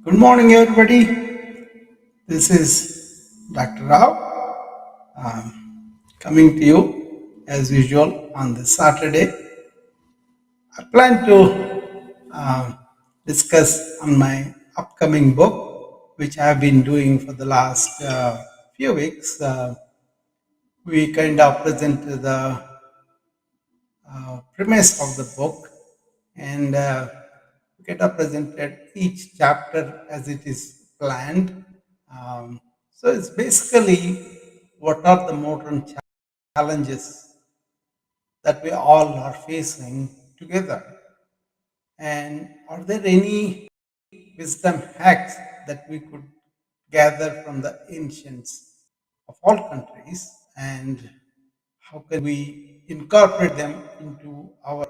Good morning, everybody. This is Dr. Rao coming to you as usual on this Saturday. I plan to discuss on my upcoming book, which I have been doing for the last few weeks. We kind of present the premise of the book and we kind of presented each chapter as it is planned. Um, so it's basically what are the modern challenges that we all are facing together, and are there any wisdom hacks that we could gather from the ancients of all countries, and how can we incorporate them into our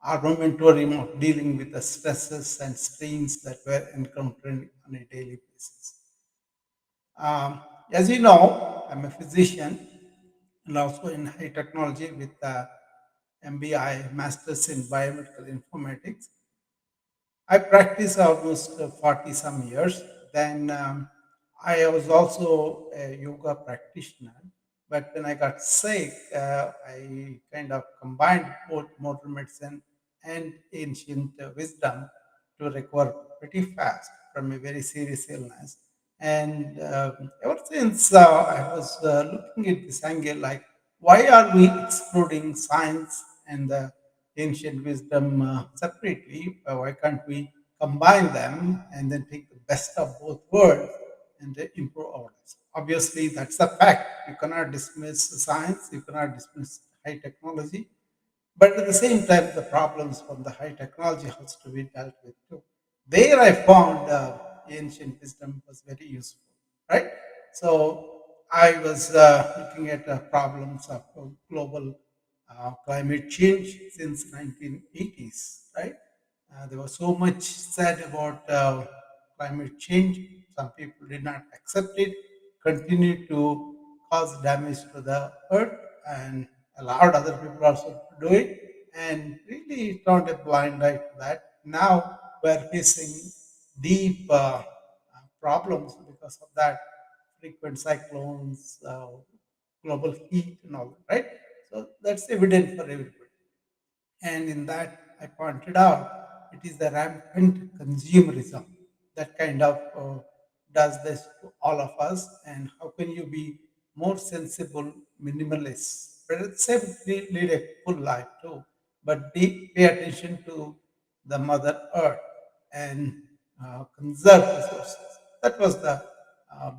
armamentarium of dealing with the stresses and strains that we're encountering on a daily basis. Um, as you know, I'm a physician and also in high technology with MBI, Masters in Biomedical Informatics. I practiced almost 40 some years. Then I was also a yoga practitioner. But when I got sick, I kind of combined both modern medicine and ancient wisdom to recover pretty fast from a very serious illness. And ever since I was looking at this angle, like, why are we excluding science and the ancient wisdom separately? Why can't we combine them and then take the best of both worlds and improve our lives? Obviously, that's a fact. You cannot dismiss science, you cannot dismiss high technology, but at the same time, the problems from the high technology has to be dealt with too. There, I found ancient wisdom was very useful, right? So I was looking at problems of global climate change since 1980s, right? There was so much said about climate change. Some people did not accept it, continued to cause damage to the earth, and allowed other people also to do it, and really turned a blind eye to that. Now we're facing deep problems because of that, frequent cyclones, global heat, and all that, right? So that's evident for everybody. And in that, I pointed out it is the rampant consumerism that kind of does this to all of us. And how can you be more sensible, minimalist, but at the same time lead a full life too, but pay attention to the Mother Earth and conserve resources. That was the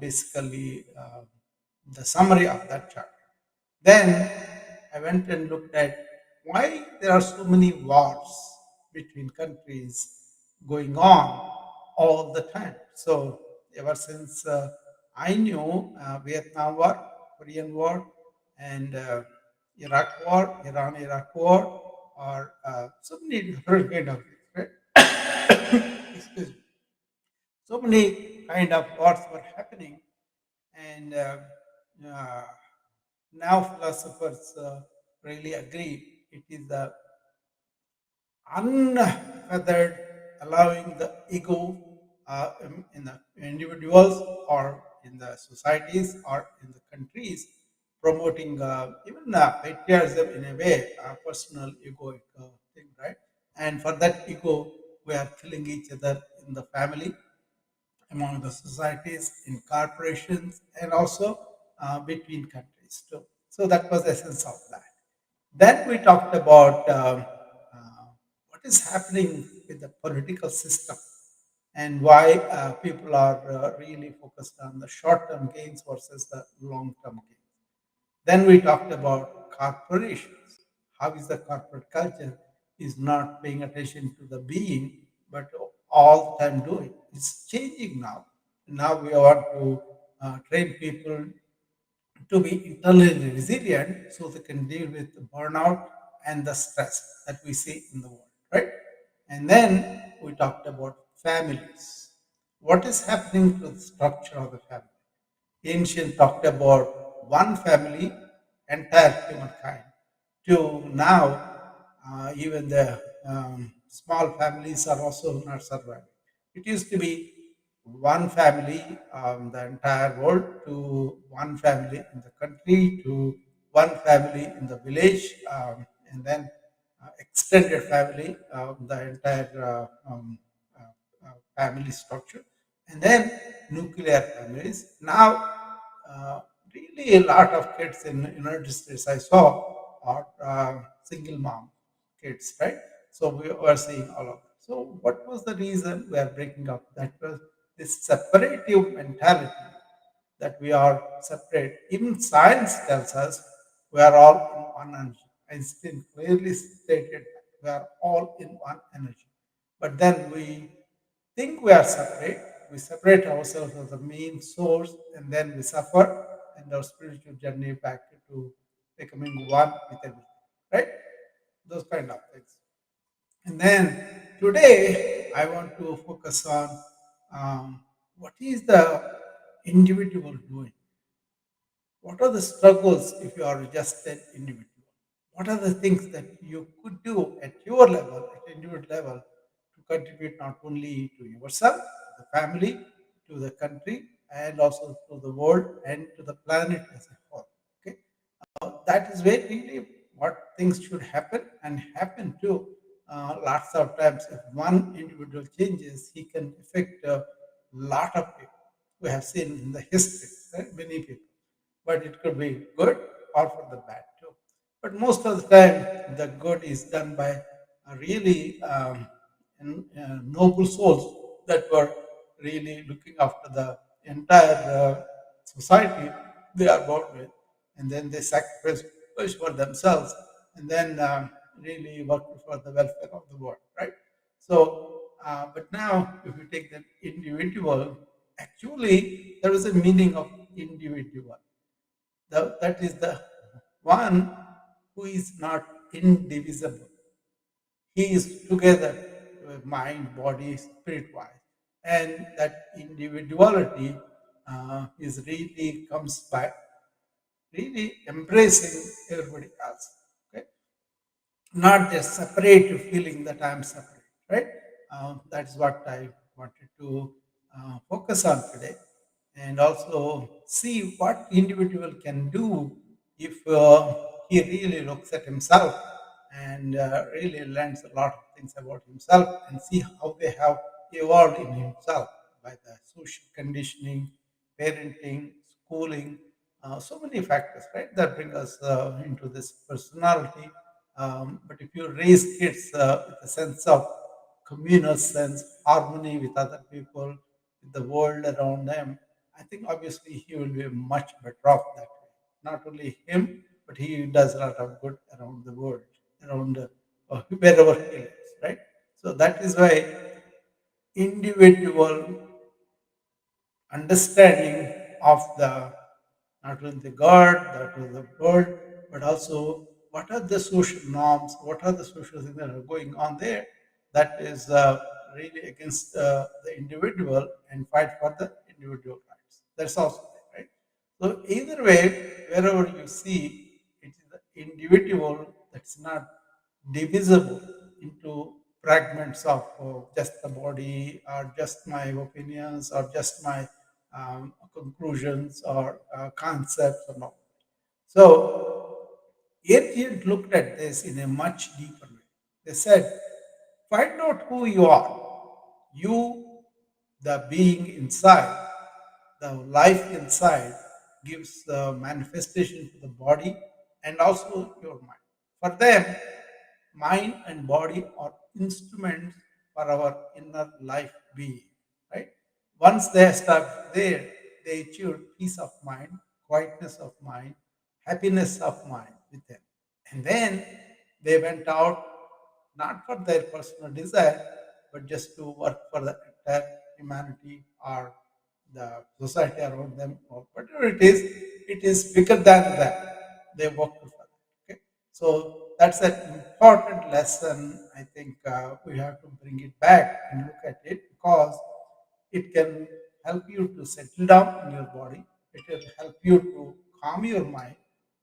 basically the summary of that chapter. Then I went and looked at why there are so many wars between countries going on all the time. So ever since I knew Vietnam War, Korean War, and Iraq War, Iran-Iraq War, or so many different kind of things, right? Excuse me. So many kind of wars were happening, and uh, now philosophers really agree it is the unfeathered, allowing the ego in the individuals or in the societies or in the countries, promoting even patriotism in a way, personal egoic thing, right? And for that ego, we are killing each other in the family, among the societies, in corporations, and also between countries too. So that was the essence of that. Then we talked about what is happening with the political system and why people are really focused on the short-term gains versus the long-term gains. Then we talked about corporations. How is the corporate culture is not paying attention to the being, but all the time doing. It's changing now. Now we want to train people to be internally resilient so they can deal with the burnout and the stress that we see in the world, right? And then we talked about families. What is happening to the structure of the family? Ancient talked about one family, entire humankind, to now even the small families are also not surviving. It used to be one family, the entire world, to one family in the country, to one family in the village, and then extended family, the entire family structure, and then nuclear families. Now, uh, really, a lot of kids in United States I saw are single mom kids, right? So we were seeing all of that. So what was the reason we are breaking up? That was this separative mentality, that we are separate. Even science tells us we are all in one energy. Einstein clearly stated that we are all in one energy. But then we think we are separate. We separate ourselves as the main source, and then we suffer, and our spiritual journey back to becoming one with everything. Right? Those kind of things. And then today, I want to focus on what is the individual doing. What are the struggles if you are just an individual? What are the things that you could do at your level, at individual level, to contribute not only to yourself, to the family, to the country, and also to the world and to the planet as a whole? Okay, that is where really what things should happen and happen too. Lots of times, if one individual changes, he can affect a lot of people. We have seen in the history, right? Many people, but it could be good or for the bad too. But most of the time, the good is done by really noble souls that were really looking after the entire society they are born with, and then they sacrifice for themselves, and then really work for the welfare of the world, right? So, but now if you take the individual, actually there is a meaning of individual. That is the one who is not indivisible. He is together, mind, body, spirit wise. And that individuality is really comes by really embracing everybody else. Okay? Not just separate feeling that I'm separate, right? That's what I wanted to focus on today, and also see what individual can do if he really looks at himself and really learns a lot of things about himself and see how they have evolved in himself by the social conditioning, parenting, schooling, so many factors, right, that bring us into this personality. But if you raise kids with a sense of communal sense, harmony with other people, with the world around them, I think obviously he will be much better off that way. Not only him, but he does a lot of good around the world, around wherever he lives, right? So that is why individual understanding of the not only the God, that was the world, but also what are the social norms, what are the social things that are going on there that is really against the individual and fight for the individual rights. That's also there, right? So either way, wherever you see it is the individual that's not divisible into fragments of just the body or just my opinions or just my conclusions or concepts or not. So ancient looked at this in a much deeper way. They said, find out who you are. You, the being inside, the life inside, gives the manifestation to the body and also your mind. For them, mind and body are instruments for our inner life being, right? Once they start there, they achieve peace of mind, quietness of mind, happiness of mind with them. And then they went out not for their personal desire, but just to work for the entire humanity or the society around them, or whatever it is bigger than that. They work for that. Okay, so that's an important lesson. I think we have to bring it back and look at it because it can help you to settle down in your body. It will help you to calm your mind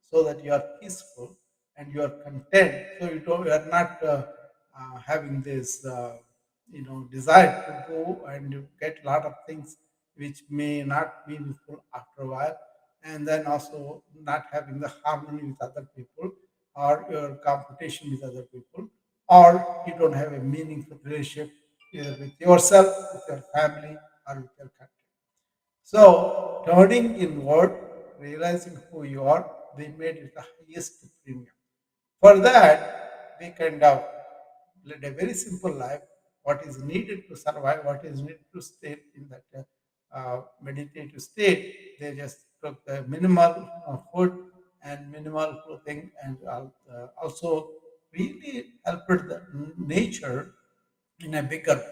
so that you are peaceful and you are content. So you are not having this. desire to go and you get a lot of things which may not be meaningful after a while, and then also not having the harmony with other people, or your competition with other people, or you don't have a meaningful relationship either with yourself, with your family, or with your country. So, turning inward, realizing who you are, we made it the highest premium. For that, we kind of led a very simple life. What is needed to survive, what is needed to stay in that meditative state, they just took the minimal food and minimal clothing, and also really helped the nature in a bigger way,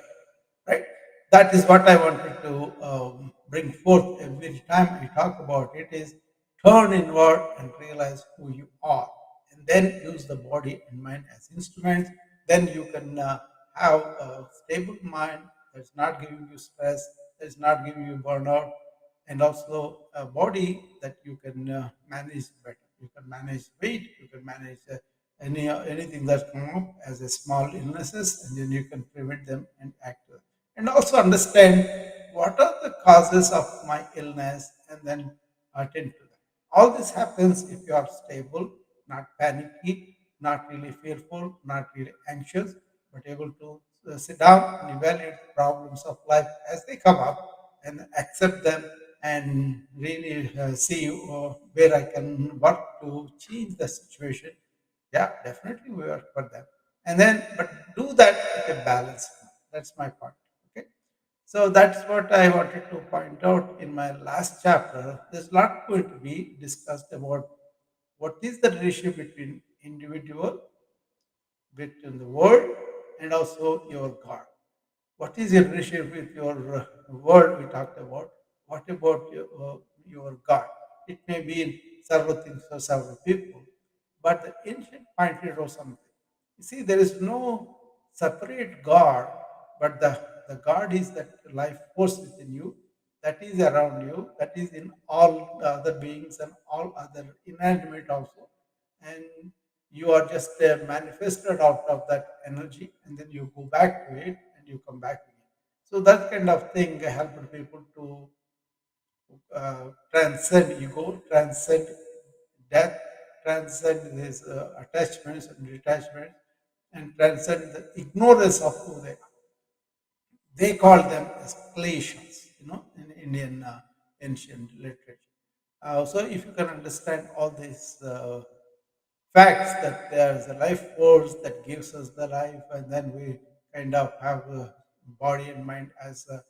right? That is what I wanted to bring forth every time we talk about it is turn inward and realize who you are, and then use the body and mind as instruments. Then you can have a stable mind that's not giving you stress, that's not giving you burnout, and also a body that you can manage better. You can manage weight, you can manage anything that come up as a small illnesses, and then you can prevent them and act. And also understand what are the causes of my illness, and then attend to them. All this happens if you are stable, not panicky, not really fearful, not really anxious, but able to sit down and evaluate the problems of life as they come up and accept them, and really see where I can work to change the situation. Yeah, definitely we work for them. And then, but do that with a balance. That's my point. Okay. So that's what I wanted to point out in my last chapter. There's a lot going to be discussed about what is the relationship between individual, between the world, and also your God. What is your relationship with your world we talked about? What about your God? It may be in several things for several people, but the ancient pointed out something. You see, there is no separate God, but the God is that life force within you, that is around you, that is in all the other beings and all other inanimate also. And you are just manifested out of that energy, and then you go back to it and you come back again. So that kind of thing helped people to transcend ego, transcend death, transcend these attachments and detachments, and transcend the ignorance of who they are. They call them as clations, in Indian ancient literature. So if you can understand all these facts that there's a life force that gives us the life, and then we kind of have a body and mind as a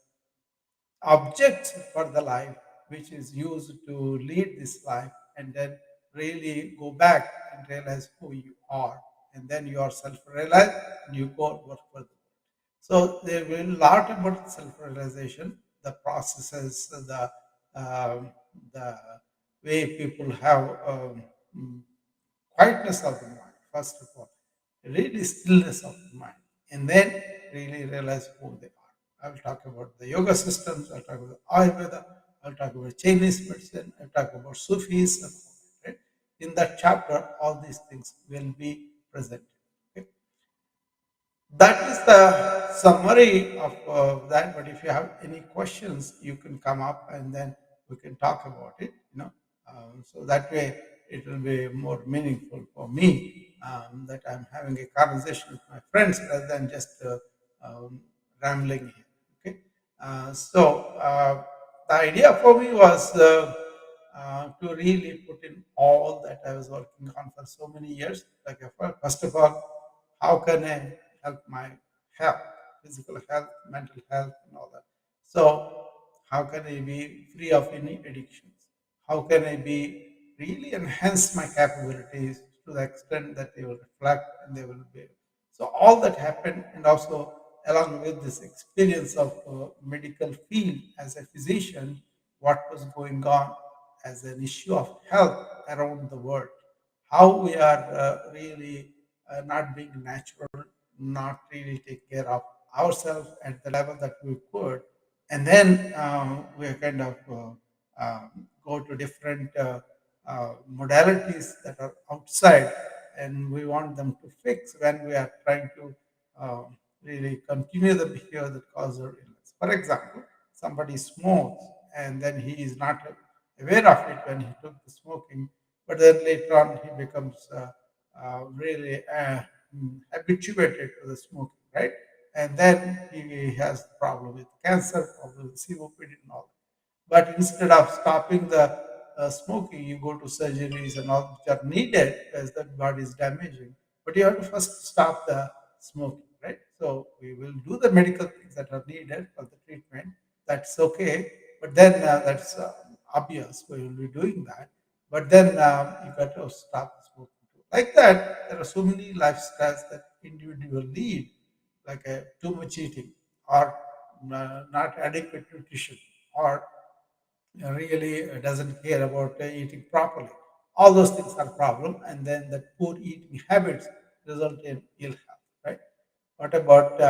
object for the life, which is used to lead this life, and then really go back and realize who you are, and then you are self-realized and you go and work for them. So there will be a lot about self-realization, the processes, the way people have quietness of the mind, first of all, really stillness of the mind, and then really realize who they are. I'll talk about the yoga systems, I'll talk about Ayurveda, I'll talk about Chinese medicine, I'll talk about Sufis, and all that, right? In that chapter, all these things will be presented. Okay? That is the summary of that. But if you have any questions, you can come up and then we can talk about it. So that way it will be more meaningful for me that I'm having a conversation with my friends rather than just rambling here. Okay. The idea for me was to really put in all that I was working on for so many years. Like first of all, how can I help my health, physical health, mental health, and all that? So how can I be free of any addictions? How can I be really enhance my capabilities to the extent that they will reflect and they will be. So all that happened, and also along with this experience of medical field as a physician, what was going on as an issue of health around the world, how we are really not being natural, not really take care of ourselves at the level that we could, and then we kind of go to different modalities that are outside, and we want them to fix when we are trying to really continue the behavior that causes their illness. For example, somebody smokes and then he is not aware of it when he took the smoking, but then later on he becomes really habituated to the smoking, right? And then he has problem with cancer, problem with COPD and all. But instead of stopping the smoking, you go to surgeries and all which are needed as the body is damaging. But you have to first stop the smoking, right? So we will do the medical things that are needed for the treatment. That's okay. But then that's obvious. We will be doing that. But then you got to stop the smoking too. Like that, there are so many lifestyles that individual lead, like too much eating or not adequate nutrition or really doesn't care about eating properly. All those things are problem, and then the poor eating habits result in ill health, right? What about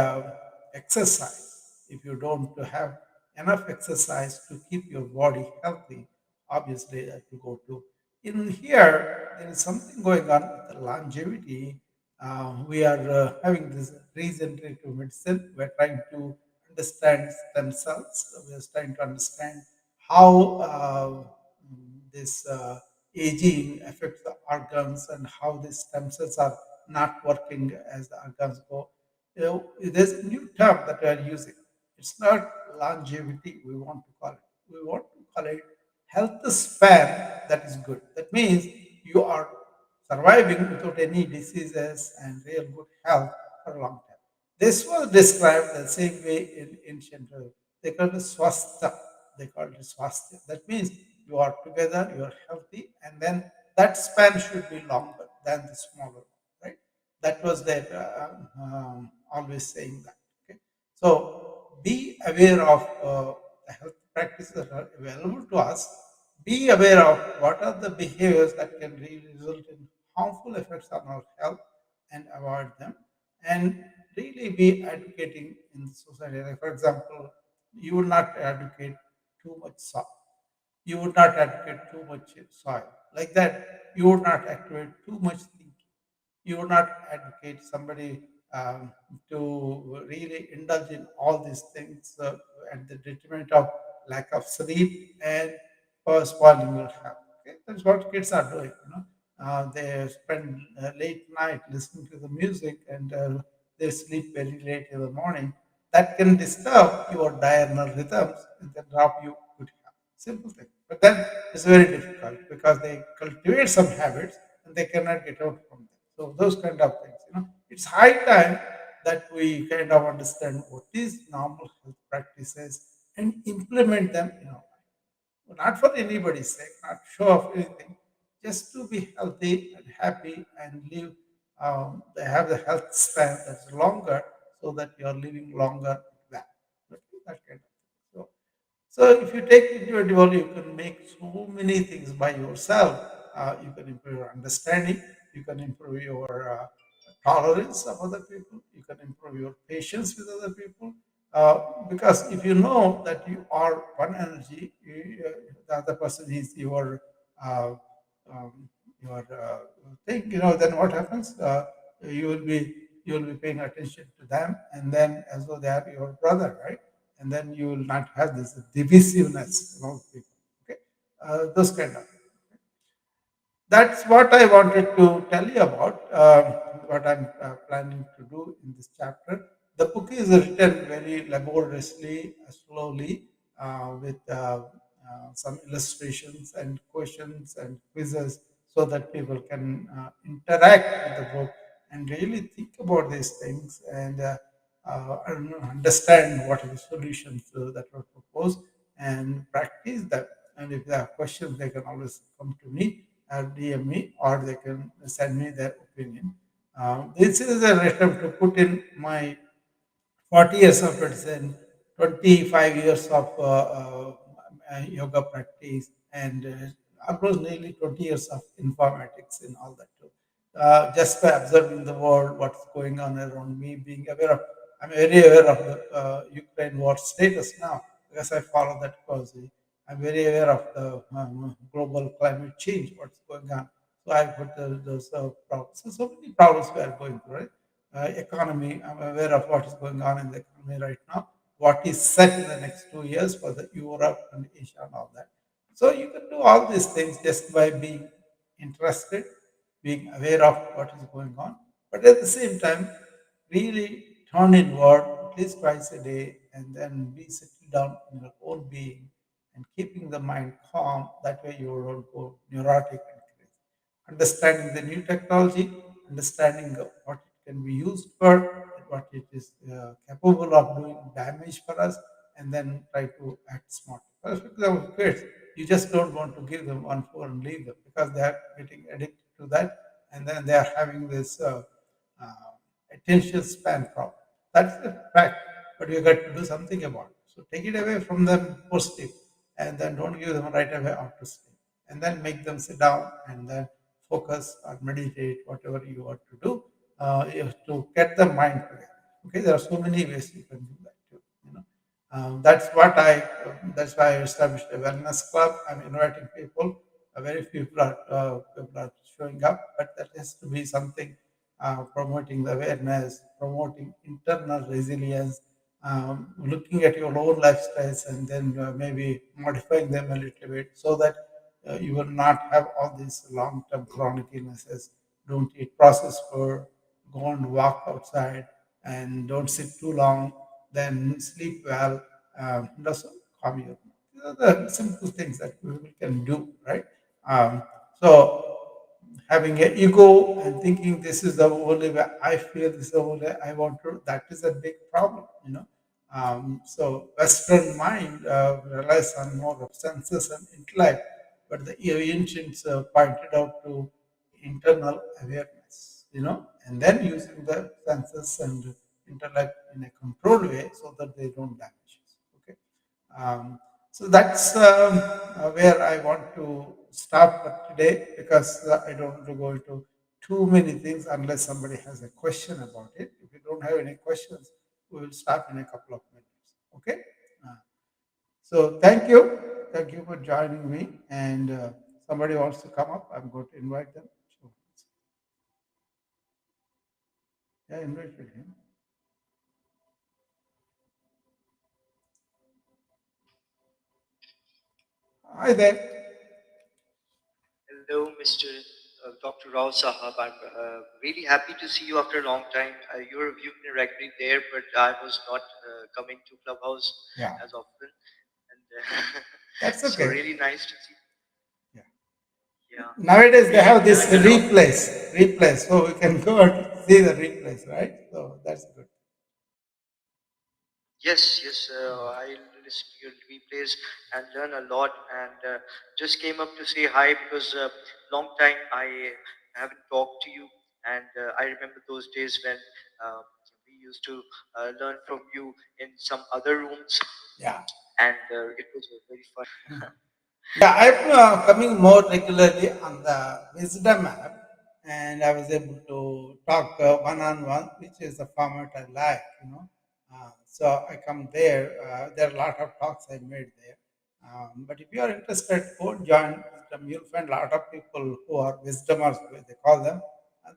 exercise? If you don't have enough exercise to keep your body healthy, obviously that will go to. In here, there is something going on with the longevity. We are having this regenerative medicine. We're trying to understand stem cells. We're trying to understand how this aging affects the organs and how these stem cells are not working as the organs go. There's a new term that we are using. It's not longevity we want to call it. We want to call it health span that is good. That means you are surviving without any diseases and real good health for a long time. This was described the same way in ancient they call it swastha. They call it swasthya. That means you are together, you are healthy, and then that span should be longer than the smaller one, right? That was their always saying that. Okay, so be aware of the health practices that are available to us. Be aware of what are the behaviors that can really result in harmful effects on our health and avoid them, and really be advocating in the society. Like for example, you would not advocate too much salt, you would not advocate too much soil. Like that, you would not activate too much thinking. You would not advocate somebody to really indulge in all these things at the detriment of lack of sleep and for spoiling your health. Okay? That's what kids are doing. They spend late night listening to the music and they sleep very late in the morning. That can disturb your diurnal rhythms and then drop you good health. Simple thing. But then it's very difficult because they cultivate some habits and they cannot get out from them. So those kind of things, it's high time that we kind of understand what is normal health practices and implement them, not for anybody's sake, not show off anything, just to be healthy and happy and live. They have the health span that's longer, so that you are living longer. That, that kind of thing. So if you take individual, you can make so many things by yourself. You can improve your understanding. You can improve your tolerance of other people. You can improve your patience with other people. Because if you know that you are one energy, the other person is uh, um, your thing. Then what happens? You will be you will be paying attention to them, and then as though they are your brother, right? And then you will not have this divisiveness among people. Okay, those kind of. That's what I wanted to tell you about. What I'm planning to do in this chapter. The book is written very laboriously, slowly, with some illustrations and questions and quizzes, so that people can interact with the book and really think about these things and understand what are the solutions that were proposed and practice them. And if they have questions, they can always come to me or DM me, or they can send me their opinion. This is an attempt to put in my 40 years of medicine, 25 years of yoga practice, and almost nearly 20 years of informatics and all that too. Just by observing the world, what's going on around me, being aware of, I'm very aware of the Ukraine war status now because I follow that closely. I'm very aware of the global climate change, what's going on. So I put those problems. So many problems we are going through, right? economy. I'm aware of what is going on in the economy right now, what is set in the next 2 years for the Europe and Asia and all that. So you can do all these things just by being interested, being aware of what is going on, but at the same time, really turn inward at least twice a day and then be settled down in your own being and keeping the mind calm. That way you don't go neurotic and crazy. Understanding the new technology, understanding what it can be used for, what it is capable of doing damage for us, and then try to act smart. For example, kids, you just don't want to give them one phone and leave them because they are getting addicted to that, and then they are having this uh, attention span problem. That's a fact, but you got to do something about it. So take it away from them post sleep, and then don't give them right away after sleep, and then make them sit down and then focus or meditate, whatever you want to do, you have to get the mind together. Okay, there are so many ways you can do that too. That's what That's why I established a wellness club. I'm inviting people. Very few people are showing up, but that has to be something promoting the awareness, promoting internal resilience, looking at your own lifestyles and then maybe modifying them a little bit so that you will not have all these long-term chronic illnesses. Don't eat processed food, go and walk outside, and don't sit too long, then sleep well, also calm your mind. These are the simple things that we can do, right? So having an ego and thinking this is the only way I feel, this is the only way I want to, that is a big problem. So Western mind relies on more of senses and intellect, but the ancients pointed out to internal awareness, and then using the senses and intellect in a controlled way so that they don't damage us. Okay. Um, so that's where I want to stop for today because I don't want to go into too many things unless somebody has a question about it. If you don't have any questions, we will start in a couple of minutes. Okay. Uh, so thank you for joining me. And somebody wants to come up, I'm going to invite them. So, yeah, invite him. Hi there. Hello, Mr. Dr. Rao Sahab. I'm really happy to see you after a long time. You've been regularly there, but I was not coming to Clubhouse Yeah, as often. And that's so okay. really nice to see. Yeah. Yeah, Nowadays they we have this had a lot. replace, so we can go and see the replace, right? So that's good. Yes, yes. I listen to your replays and learn a lot. And just came up to say hi because long time I haven't talked to you. And I remember those days when uh, we used to learn from you in some other rooms, Yeah. and it was very fun. Yeah, I'm coming more regularly on the Wisdom app, and I was able to talk one on one, which is the format I like. So I come there. There are a lot of talks I made there. But if you are interested, go and join Wisdom. You'll find a lot of people who are Wisdomers, they call them.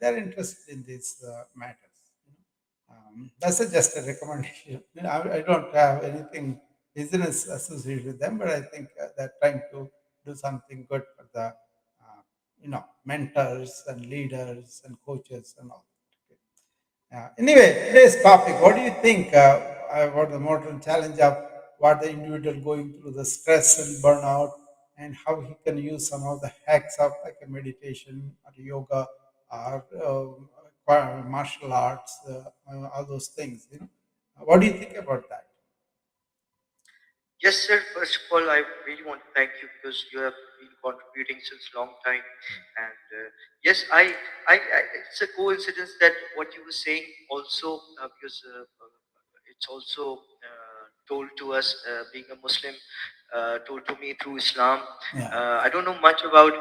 They're interested in these matters. That's just a recommendation. I don't have anything business associated with them, but I think they're trying to do something good for the mentors and leaders and coaches and all. Okay. Anyway, today's topic. What do you think about the modern challenge of what the individual going through the stress and burnout, and how he can use some of the hacks of like a meditation or yoga or martial arts, all those things. What do you think about that? Yes, sir. First of all, I really want to thank you because you have been contributing since long time. And yes, it's a coincidence that what you were saying also because it's also told to us, being a Muslim, told to me through Islam. Yeah, I don't know much about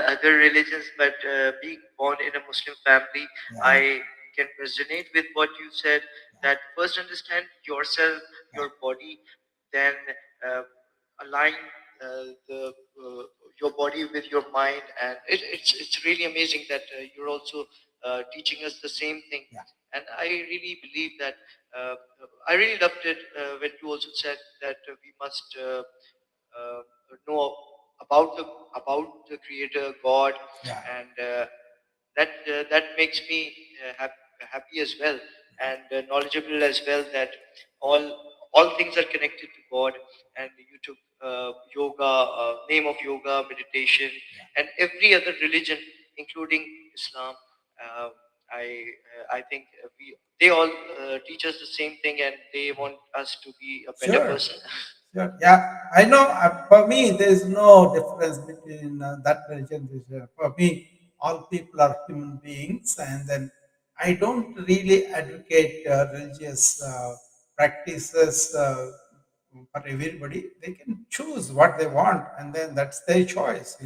other religions, but being born in a Muslim family, yeah, I can resonate with what you said. That first understand yourself, yeah, your body, then uh, align the your body with your mind, and it's really amazing that you're also teaching us the same thing. yeah, And I really believe that uh, I really loved it when you also said that we must uh, know about the Creator God, yeah, and that makes me happy as well, and knowledgeable as well, that all all things are connected to God. And you took yoga, name of yoga, meditation, yeah. and every other religion, including Islam. Uh, I think they all teach us the same thing, and they want us to be a better Sure. person. Sure. Yeah, I know. For me, there is no difference between that religion. For me, all people are human beings, and then I don't really advocate religious practices for everybody. They can choose what they want, and then that's their choice.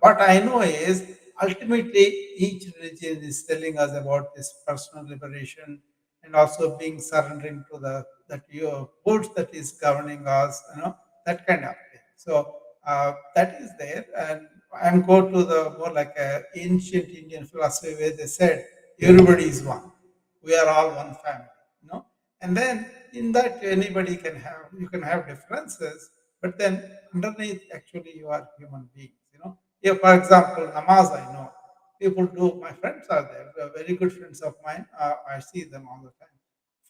What I know is ultimately each religion is telling us about this personal liberation and also being surrendering to the that your force that is governing us, that kind of thing. So that is there, and I'm going to the more like a ancient Indian philosophy where they said everybody is one. We are all one family, and then in that anybody can have you can have differences, but then underneath actually you are human beings. Yeah, for example, namaz I know people do. My friends are there, very good friends of mine. I see them all the time.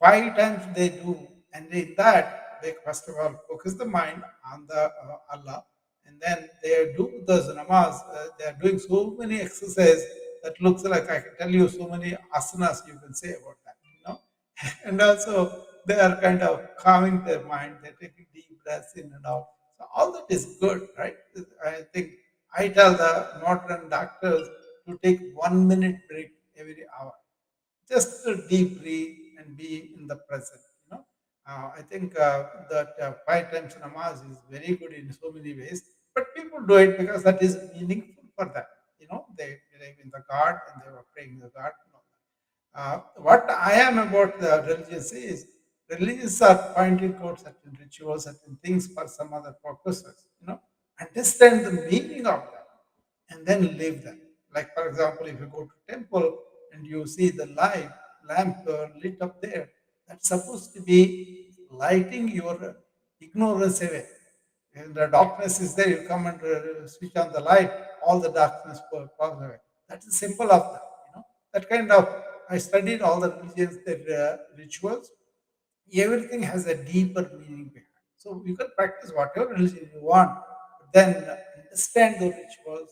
5 times they do, and in that they first of all focus the mind on the Allah, and then they do those namaz. They are doing so many exercises that looks like I can tell you so many asanas you can say about that. And also they are kind of calming their mind. They're taking deep breaths in and out. So all that is good, right? I think I tell the modern doctors to take 1 minute break every hour, just to deep breathe and be in the present. I think that 5 times namaz is very good in so many ways, but people do it because that is meaningful for them. They believe in the God and they were praying the God. What I am about the religious is religions are pointing out certain rituals, certain things for some other purposes. Understand the meaning of them and then live them. Like for example, if you go to temple and you see the light lamp lit up there, that's supposed to be lighting your ignorance away. When the darkness is there, you come and switch on the light, all the darkness falls away. That's the symbol of that. That kind of. I studied all the religions, their rituals. Everything has a deeper meaning behind. So you can practice whatever religion you want, but then understand the rituals,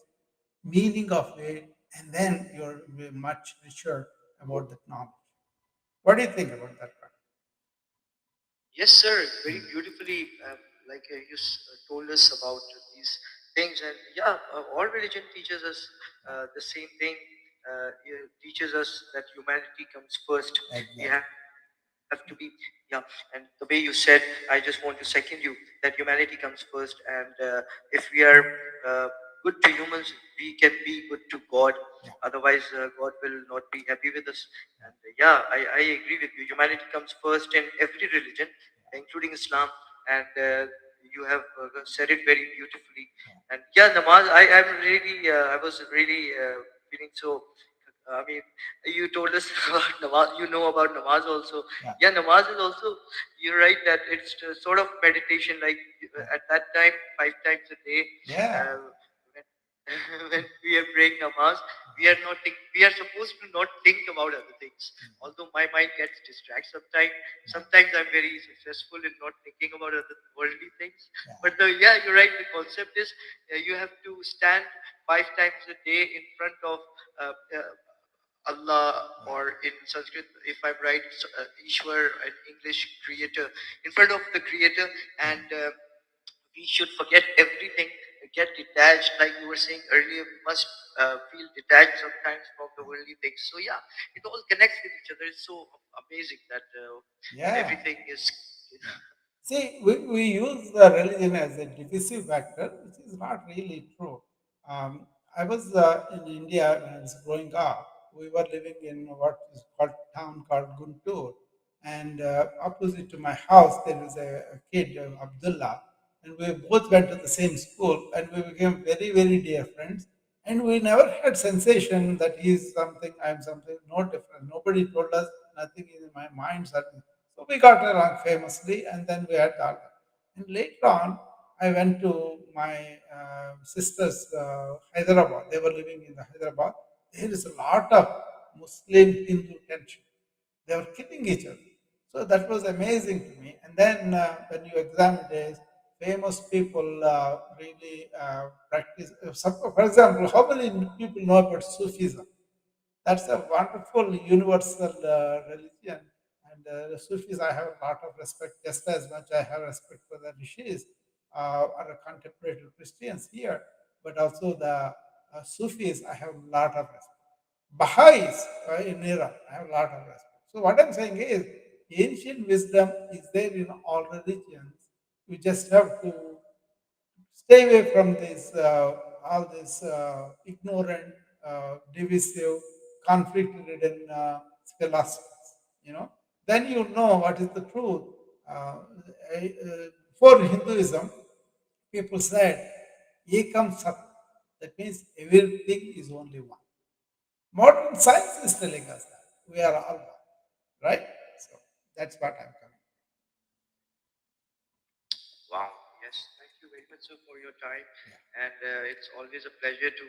meaning of it, and then you're much richer about that knowledge. What do you think about that part? Yes, sir. Very beautifully, like told us about these things, and yeah, all religion teaches us the same thing. It teaches us that humanity comes first. We Exactly. have to be, yeah. And the way you said, I just want to second you that humanity comes first, and if we are uh, good to humans, we can be good to God. Yeah. Otherwise, God will not be happy with us. And yeah, I agree with you. Humanity comes first in every religion, including Islam, and you have said it very beautifully. And yeah, namaz. I was really feeling so. I mean, you told us about namaz. You know about namaz also. Yeah. Yeah, namaz is also. You're right that it's sort of meditation. Like at that time, 5 times a day. Yeah. When, when we are praying namaz, we are not think, we are supposed to not think about other things. Although my mind gets distracted sometimes. Sometimes I'm very successful in not thinking about other worldly things. But yeah, you're right. The concept is you have to stand 5 times a day in front of Allah, or in Sanskrit, if I'm right, Ishwar, in English, Creator, in front of the Creator, and we should forget everything, get detached, like you were saying earlier. We must feel detached sometimes from the worldly things. So yeah, it all connects with each other. It's so amazing that Yeah. everything is. See, we use the religion as a divisive factor, which is not really true. I was in India when I was growing up. We were living in what is called town called Guntur, and opposite to my house there was a kid, Abdullah, and we both went to the same school, and we became very very dear friends. And we never had sensation that he is something, I am something, no different. Nobody told us, nothing is in my mind. Certain. So we got along famously, and then we had that. And later on, I went to my sister's Hyderabad. They were living in the Hyderabad. There is a lot of Muslim Hindu tension. They were killing each other. So that was amazing to me. And then when you examine this, famous people really practice. For example, how many people know about Sufism? That's a wonderful universal religion. And the Sufis, I have a lot of respect, just as much I have respect for the Rishis or contemplative Christians here, but also the Sufis, I have a lot of respect. Baha'is in Iran, I have a lot of respect. So what I'm saying is, ancient wisdom is there in all religions. You just have to stay away from this all this ignorant, divisive, conflict-ridden philosophies. You know, then you know what is the truth. Uh, for Hinduism, people said, "Ekam Sat." That means everything is only one. Modern science is telling us that we are all one, right? So that's what I'm coming. Wow. Yes. Thank you very much, sir, for your time. Yeah, And it's always a pleasure to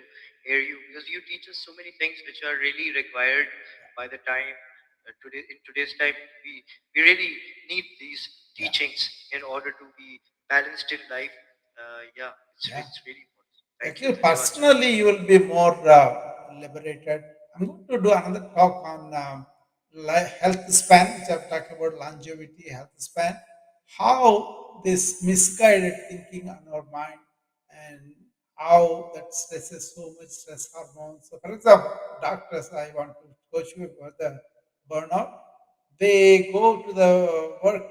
hear you because you teach us so many things which are really required by the time today. In today's time, we really need these yeah, teachings in order to be balanced in life. Yeah, yeah. it's really important. Thank you. Actually, Dhanyavad, sir. personally, you will be more liberated. I'm going to do another talk on health span, which I've talked about longevity, health span, how this misguided thinking on our mind and how that stresses so much stress hormones. So, for example, doctors, I want to coach you about the burnout. They go to the work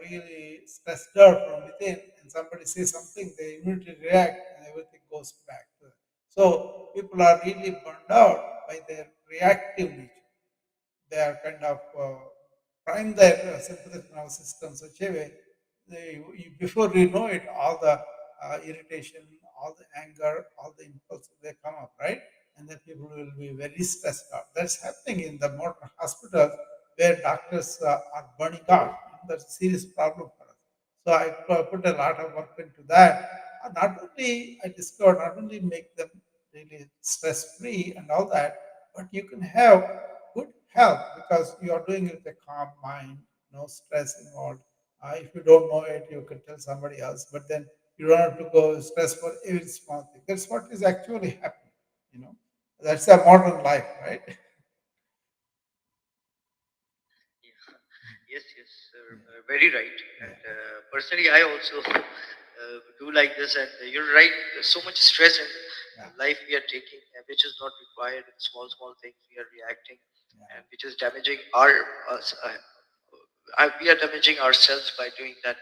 really stressed out from within, and somebody says something, they immediately react, and everything goes back to them. So people are really burned out by their reactive nature. They are kind of prime their sympathetic nervous system such a way before you know it, all the irritation, all the anger, all the impulses they come up, right? And then people will be very stressed out. That's happening in the modern hospitals where doctors are burning out. That's a serious problem for us. So I put a lot of work into that. Not only I discovered, not only make them really stress free and all that, but you can have good health because you are doing it with a calm mind, no stress involved. If you don't know it, you can tell somebody else, but then you don't have to go stress for every small thing. That's what is actually happening. You know, that's a modern life, right? Yeah. Yes, yes, sir. Very right. Yeah, And personally, I also do like this. And you're right. There's so much stress in yeah, life we are taking, which is not required. In small, small things we are reacting, yeah, and which is damaging our us. We are damaging ourselves by doing that.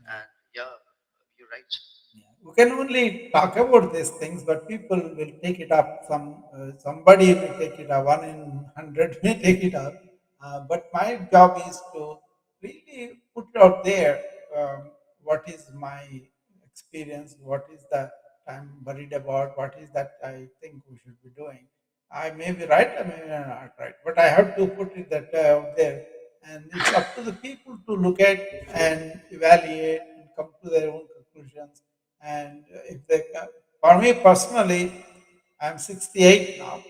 yeah. And yeah, you're right. Yeah. We can only talk about these things, but people will take it up. Somebody will take it up. 1 in 100 may take it up. But my job is to really put it out there. What is my experience? What is that I'm worried about? What is that I think we should be doing? I may be right, I may be not right, but I have to put it that out there, and it's up to the people to look at and evaluate and come to their own conclusions. And if they, for me personally, I'm 68 now,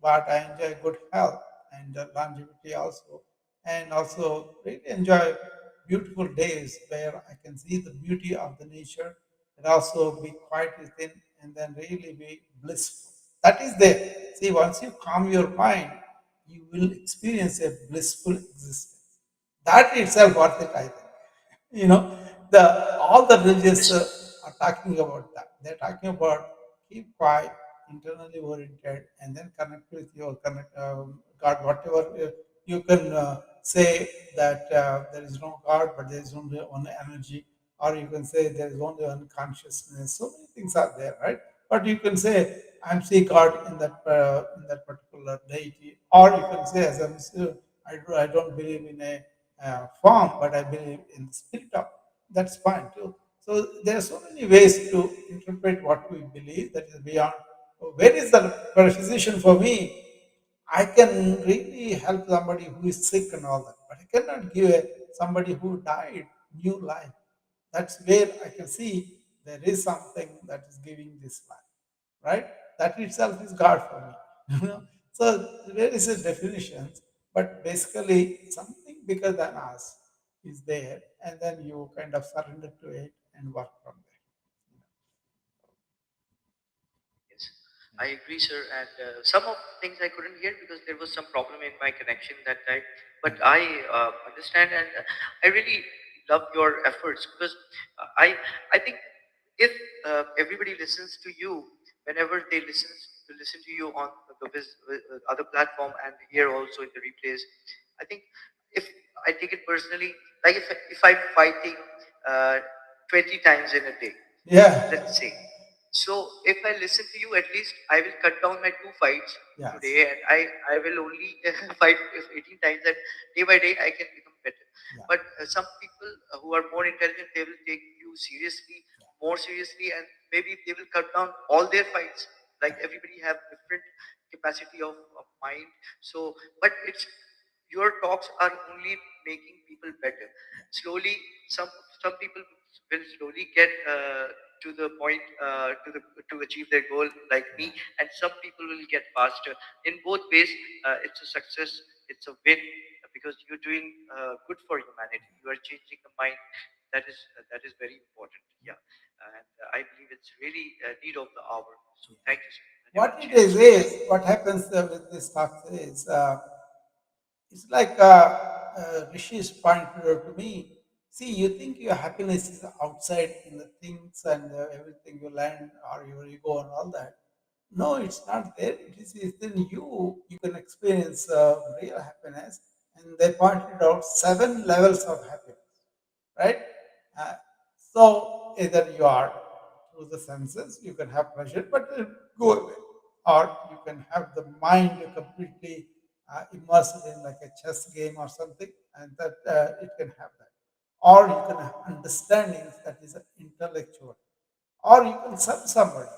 but I enjoy good health and longevity also, and also really enjoy beautiful days where I can see the beauty of the nature and also be quiet within and then really be blissful. That is there. See, once you calm your mind, you will experience a blissful existence. That itself worth it, I think. You know, the all the religions Yes. are talking about that. They're talking about keep quiet, internally oriented, and then connect with your God. Whatever you can say that there is no God, but there is only one energy, or you can say there is only one consciousness. So many things are there, right? But you can say I'm see God in that particular deity, or you can say as I don't believe in a form, but I believe in the spirit of. That's fine too. So there are so many ways to interpret what we believe that is beyond Where is the physician for me? I can really help somebody who is sick and all that, but I cannot give somebody who died new life. That's where I can see there is something that is giving this life, right? That itself is God for me. You know? So there is a definition, but basically something bigger than us is there, and then you kind of surrender to it and work from there. Yes, I agree, sir. And some of the things I couldn't hear because there was some problem in my connection that time. But I understand, and I really love your efforts because I think if everybody listens to you whenever they listen to you on the other platform and here also in the replays, I think if I take it personally, like if I'm fighting uh, 20 times in a day, Yeah. let's say. So if I listen to you, at least I will cut down my two fights Yes. today, and I will only fight 18 times, and day by day I can become better. Yeah. But some people who are more intelligent, they will take you seriously, more seriously, and maybe they will cut down all their fights. Like everybody have different capacity of mind. So, but it's your talks are only making people better. Slowly, some people will slowly get to the point to achieve their goal like me, and some people will get faster. In both ways, it's a success, it's a win because you're doing good for humanity. You are changing the mind. That is very important. Yeah, and I believe it's really need of the hour. So thank you, sir. What Dhanyawad. it Cheers. is what happens with this talk is it's like Rishi's pointed out to me. See, you think your happiness is outside in the things and everything you learn or your ego and all that. No, it's not there. It is within you. You can experience real happiness. And they pointed out 7 levels of happiness, right? Uh, so either you are through the senses, you can have pleasure, but it go away, or you can have the mind completely immersed in like a chess game or something, and that it can have that, or you can have understandings that is intellectual, or you can serve somebody,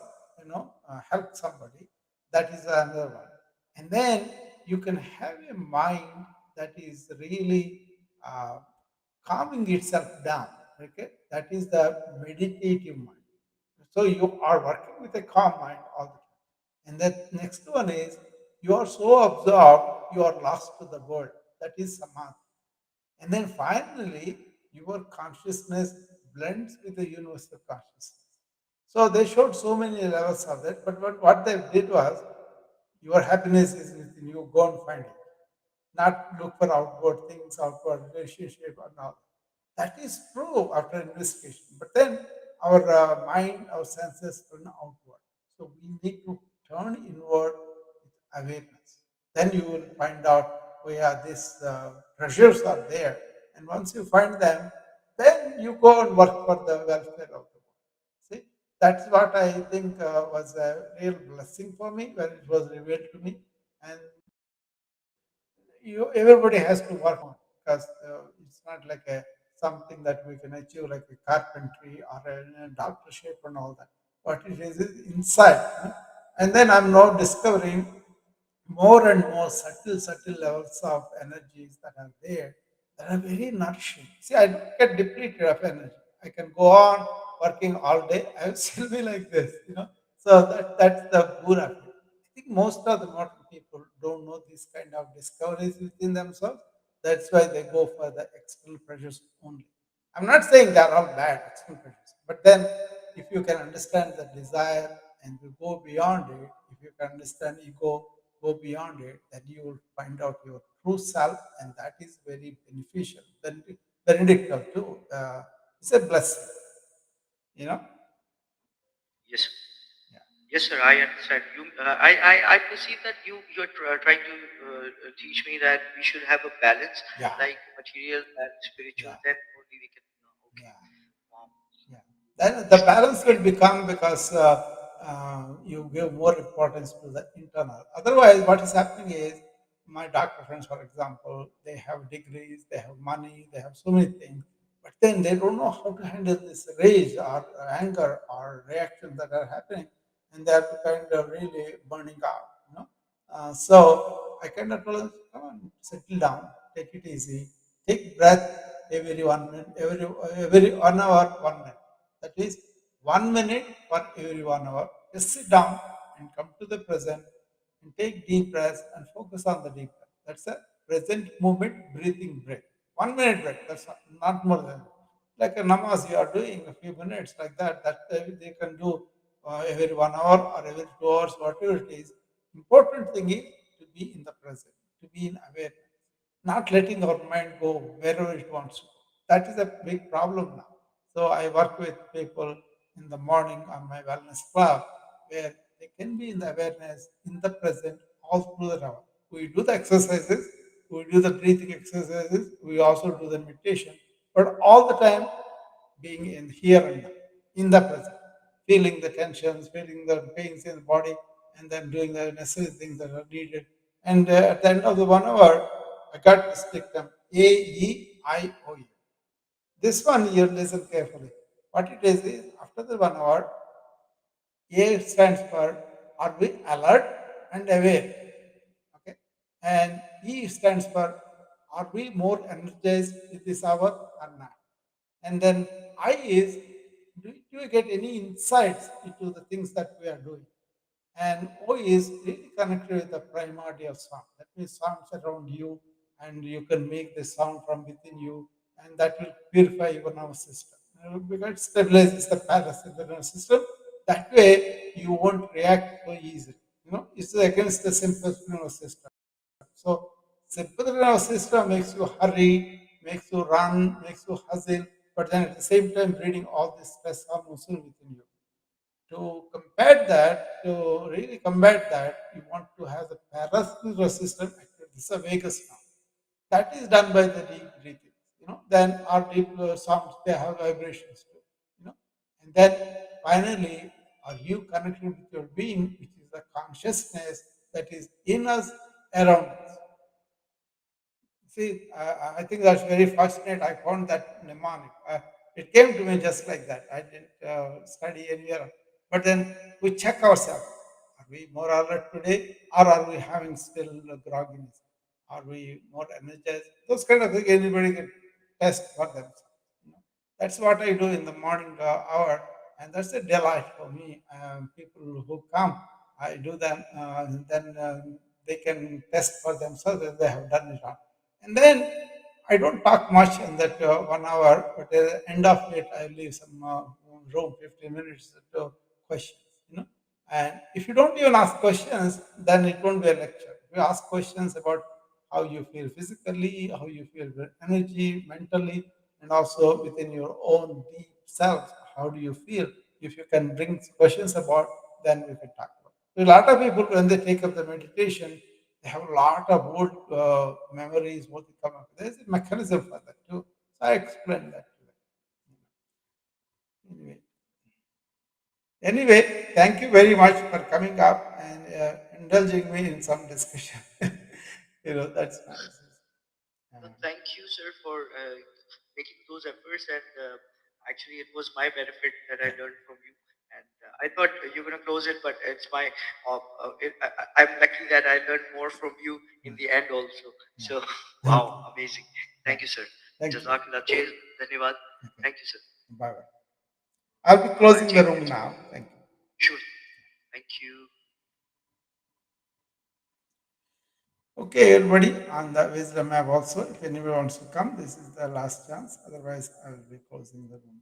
help somebody. That is another one, and then you can have a mind that is really uh, calming itself down. Okay, that is the meditative mind. So you are working with a calm mind all the time. And the next one is you are so absorbed, you are lost to the world. That is samadhi. And then finally, your consciousness blends with the universal consciousness. So they showed so many levels of that, but what they did was your happiness is within you, go and find it. Not look for outward things, outward relationship and all. That is true after investigation. But then our mind, our senses turn outward. So we need to turn inward with awareness. Then you will find out, oh yeah, these treasures are there. And once you find them, then you go and work for the welfare of the world. See, that's what I think was a real blessing for me when it was revealed to me. And everybody has to work on because it's not like a something that we can achieve like a carpentry or a doctorship and all that. What it is inside. And then I'm now discovering more and more subtle levels of energies that are there that are very nourishing. See, I don't get depleted of energy. I can go on working all day. I will still be like this. So that's the good of it. I think most of the modern people don't know these kind of discoveries within themselves. That's why they go for the external pressures only. I'm not saying they're all bad external pressures, but then if you can understand the desire and you go beyond it, if you can understand ego, go beyond it, then you will find out your true self, and that is very beneficial. Then benedictive too. It's a blessing, you know. Yes. Yeah, Yes, sir. I understand. I perceive that you're trying to teach me that we should have a balance, yeah, like material and spiritual. yeah, Then only we can. Okay. yeah. Um, Yeah. Then the balance will okay. become because you give more importance to the internal. Otherwise, what is happening is my doctor friends, for example, they have degrees, they have money, they have so many things, but then they don't know how to handle this rage or anger or reaction that are happening. and they are kind of really burning out. So I kind of told them, come on, settle down, take it easy, take breath every 1 minute, every 1 hour, 1 minute. That is 1 minute for every 1 hour. Just sit down and come to the present and take deep breaths and focus on the deep breath. That's a present moment breathing break. 1 minute break. That's not more than like a namaz you are doing a few minutes like that. That they can do every 1 hour or every 2 hours, whatever it is. Important thing is to be in the present, to be in awareness, not letting our mind go wherever it wants to go. That is a big problem now. So I work with people in the morning on my wellness club where they can be in the awareness, in the present, all through the hour. We do the exercises, we do the breathing exercises, we also do the meditation, but all the time being in here and now, in the present, feeling the tensions, feeling the pains in the body, and then doing the necessary things that are needed. And at the end of the 1 hour, I got this dictum AEIOU. This one you listen carefully. What it is after the 1 hour, A stands for are we alert and aware? Okay. And E stands for are we more energized with this hour or not? And then I is do you get any insights into the things that we are doing? And O is really connected with the primordial sound. That means sounds around you, and you can make the sound from within you, and that will purify your nervous system. Because it stabilizes the parasympathetic nervous system. That way, you won't react so easily. It's against the sympathetic nervous system. So, sympathetic nervous system makes you hurry, makes you run, makes you hustle, but then at the same time, breeding all this stress hormones within you. To combat that, to really combat that, you want to have the parasympathetic system active. This is a vagus nerve. That is done by the deep breathing. Then our deep sounds they have vibrations too. And then finally, are you connected with your being, which is the consciousness that is in us, around us? See, I think that's very fortunate. I found that mnemonic. It came to me just like that. I didn't study anywhere. But then we check ourselves. Are we more alert today, or are we having still grogginess? Are we more energized? Those kind of things anybody can test for themselves. That's what I do in the morning hour, and that's a delight for me. People who come, I do them, then they can test for themselves if they have done it. And then I don't talk much in that 1 hour, but at the end of it, I leave some room, 15 minutes to questions. And if you don't even ask questions, then it won't be a lecture. If you ask questions about how you feel physically, how you feel with energy, mentally, and also within your own deep self, how do you feel? If you can bring questions about, then we can talk about. So a lot of people, when they take up the meditation, they have a lot of old memories, what they come up with. There's a mechanism for that too. So I explained that to them. Anyway, thank you very much for coming up and indulging me in some discussion. That's nice. So Uh, thank you, sir, for making those efforts. And actually, it was my benefit that I yeah, learned from you. And I thought you were going to close it, but it's my. I'm lucky that I learned more from you in mm, the end also. yeah. So, Thank you. wow, amazing. Yeah, Thank you, sir. thank you. Jazakallah. Cheers. Dhanyawad. Okay, Thank you, sir. bye bye. I'll be Bye bye. closing the Take room care, sir. now. Thank you. Sure. Thank you. Okay, everybody on the wisdom map also. If anybody wants to come, this is the last chance. Otherwise, I will be closing the room.